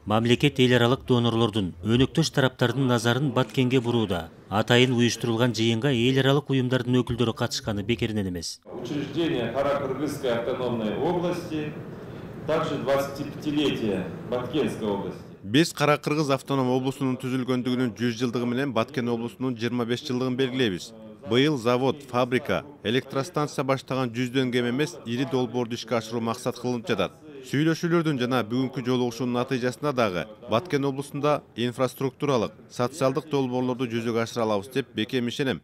Мамлекет эл аралык донорлордун, өнөктөш тараптардын назарын Баткенге бурууда. Атайын уюштурулган жыйынга эл аралык уюмдардын өкүлдөрү катышканы бекеринен эмес. Учреждение Кара-Кыргызской автономной области, также 25-летие Баткенской области. Биз Кара-Кыргыз автоном облусунун түзүлгөндүгүнүн 100 жылдыгы менен Баткен облусунун 25 жылдыгын белгилейбиз. Быйыл завод, фабрика, электростанция баштаган 100дөн кем эмес ири долбоорду ишке ашыруу максат кылынып жатат. Сүйлөшүүлөрдүн жана бүгүнкү жолугушуунун натыйжасында дагы Баткен облусунда инфраструктуралык, социалдык долбоорлорду жүзөгө ашыра алабыз деп бекем ишенем.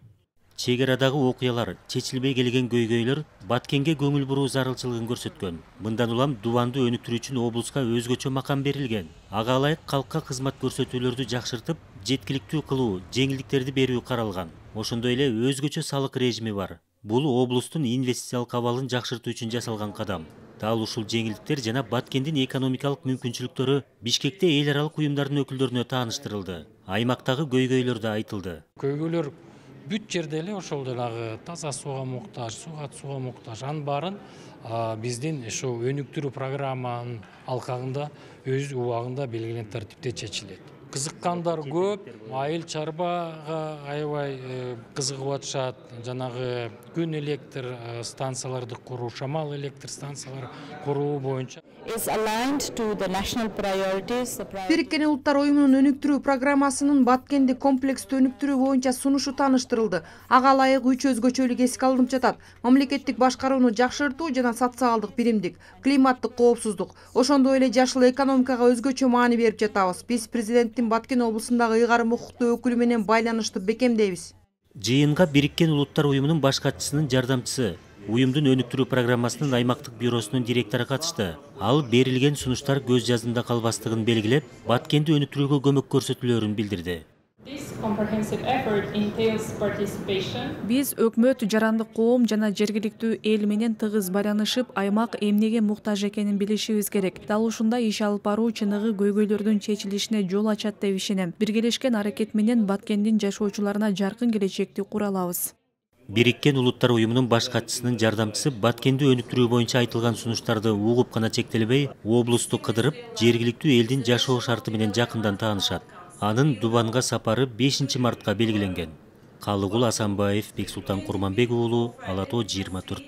Чек арадагы окуялар, чечилбей келген көйгөйлөр Баткенге көңүл буруу зарылчылыгын көрсөткөн. Мындан улам дубанды өнүктүрүү үчүн облуска өзгөчө макам берилген. Ага ылайык калкка кызмат көрсөтүүлөрдү жакшыртып, жеткиликтүү кылуу, жеңилдиктерди берүү каралган. Ошондой эле өзгөчө салык режими бар. Бул облустун инвестициялык абалын жакшыртуу үчүн жасалган кадам. Дал ушул жеңилдиктер жана Баткендин экономикалык мүмкүнчүлүктөрү Бишкекте эл аралык уюмдардын өкүлдөрүнө тааныштырылды. Аймактагы көйгөйлөр да айтылды. Көйгөйлөр бүт жерде эле ошол жанагы таза сууга муктаж, сууга муктаж. Анын баарын биздин ушу өнүктүрүү программанын алкагында өз убагында белгилenen тартипте чечилет. Кызыккандар көп, айыл чарбага аябай кызыгып атышат. Жанагы күн электр станцияларды куруу, шамал электр станциялары куруу боюнча. Бириккен Улуттар Уюмунун өнүктүрүү программасынын Баткенди комплекстүү өнүктүрүү боюнча сунушу тааныштырылды. Ага ылайык 3 өзгөчөлүк эске алынып жатат. Мамлекеттик башкарууну жакшыртуу жана социалдык биримдик, климаттык коопсуздук, ошондой эле жашыл экономикага өзгөчө маани берип жатабыз. Биз президенттин Баткен облусундагы ыйгарым укуктуу өкүлү менен байланышты бекемдейбиз. Жыйынга Бириккен Улуттар Уюмунун баш катчысынын жардамчысы, уюмдун өнүктүрүү программасынын аймактык бюросунун директору катышты. Ал берилген сунуштар көз жазында калбастыгын белгилеп, Баткенди өнүктүрүүгө көмөк көрсөтүлөрүн билдирди. Биз өкмөт, жарандык коом жана жергиликтүү эл менен тыгыз байланышып, аймак эмнеге муктаж экенин билишибиз керек. Дал ушундай иш алып баруу чыныгы көйгөйлөрдүн чечилишине жол ачат деп ишенем. Биргелешкен аракет менен Баткендин жашоочуларына жаркын келечекти кура алабыз. Бириккен Улуттар Уюмунун баш катчысынын жардамчысы Баткенди өнүктүрүү боюнча айтылган сунуштарды угуп гана чектелбей, облусту кыдырып, жергиликтүү элдин жашоо шарты менен жакындан таанышат. Анын Дубанга сапары 5 мартка белгиленген. Калыгул Асанбаев, Бексултан Курманбек уулу, Ала Тоо 24.